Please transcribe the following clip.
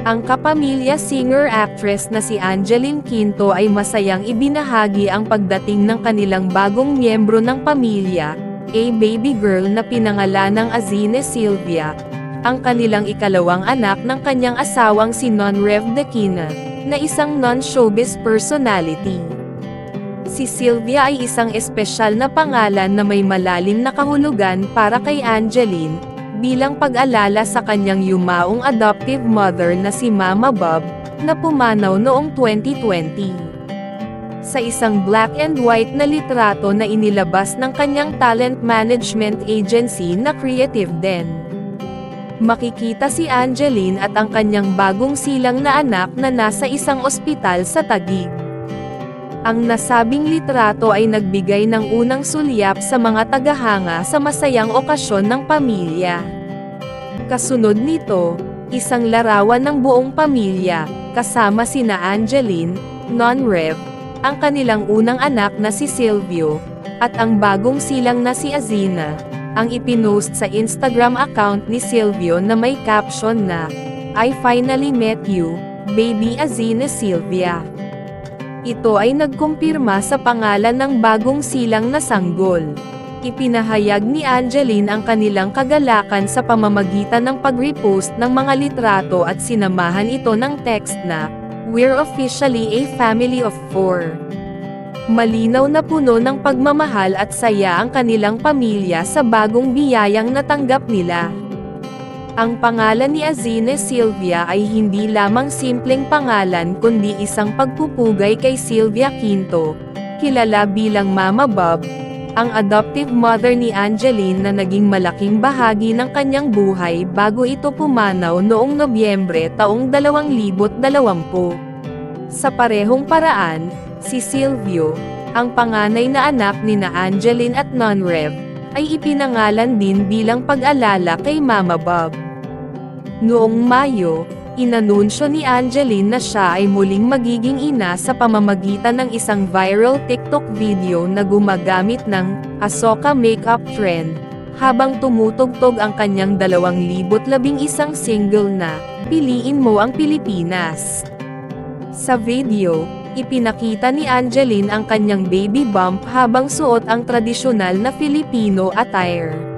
Ang kapamilya singer-actress na si Angeline Quinto ay masayang ibinahagi ang pagdating ng kanilang bagong miyembro ng pamilya, a baby girl na pinangalanang Azine Sylvia, ang kanilang ikalawang anak ng kanyang asawang si Non-Rev Daquina, na isang non-showbiz personality. Si Sylvia ay isang espesyal na pangalan na may malalim na kahulugan para kay Angeline, bilang pag-alala sa kanyang yumaong adoptive mother na si Mama Bob, na pumanaw noong 2020. Sa isang black and white na litrato na inilabas ng kanyang talent management agency na Creative Den, makikita si Angeline at ang kanyang bagong silang na anak na nasa isang ospital sa Taguig. Ang nasabing litrato ay nagbigay ng unang sulyap sa mga tagahanga sa masayang okasyon ng pamilya. Kasunod nito, isang larawan ng buong pamilya, kasama sina Angeline, Non-Rev, ang kanilang unang anak na si Silvio, at ang bagong silang na si Azina, ang ipinost sa Instagram account ni Silvio na may caption na, "I finally met you, baby Azine Sylvia." Ito ay nagkumpirma sa pangalan ng bagong silang na sanggol. Ipinahayag ni Angeline ang kanilang kagalakan sa pamamagitan ng pag-repost ng mga litrato at sinamahan ito ng text na, "We're officially a family of 4." Malinaw na puno ng pagmamahal at saya ang kanilang pamilya sa bagong biyayang natanggap nila. Ang pangalan ni Azine Sylvia ay hindi lamang simpleng pangalan kundi isang pagpupugay kay Sylvia Quinto, kilala bilang Mama Bob, ang adoptive mother ni Angeline na naging malaking bahagi ng kanyang buhay bago ito pumanaw noong Nobyembre taong 2020. Sa parehong paraan, si Silvio, ang panganay na anak nina Angeline at Non-Rev, ay ipinangalan din bilang pag-alala kay Mama Bob. Noong Mayo, inanunsyo ni Angeline na siya ay muling magiging ina sa pamamagitan ng isang viral TikTok video na gumagamit ng Ahsoka makeup trend, habang tumutugtog ang kanyang 2011 single na "Piliin Mo ang Pilipinas." Sa video, ipinakita ni Angeline ang kanyang baby bump habang suot ang tradisyonal na Filipino attire.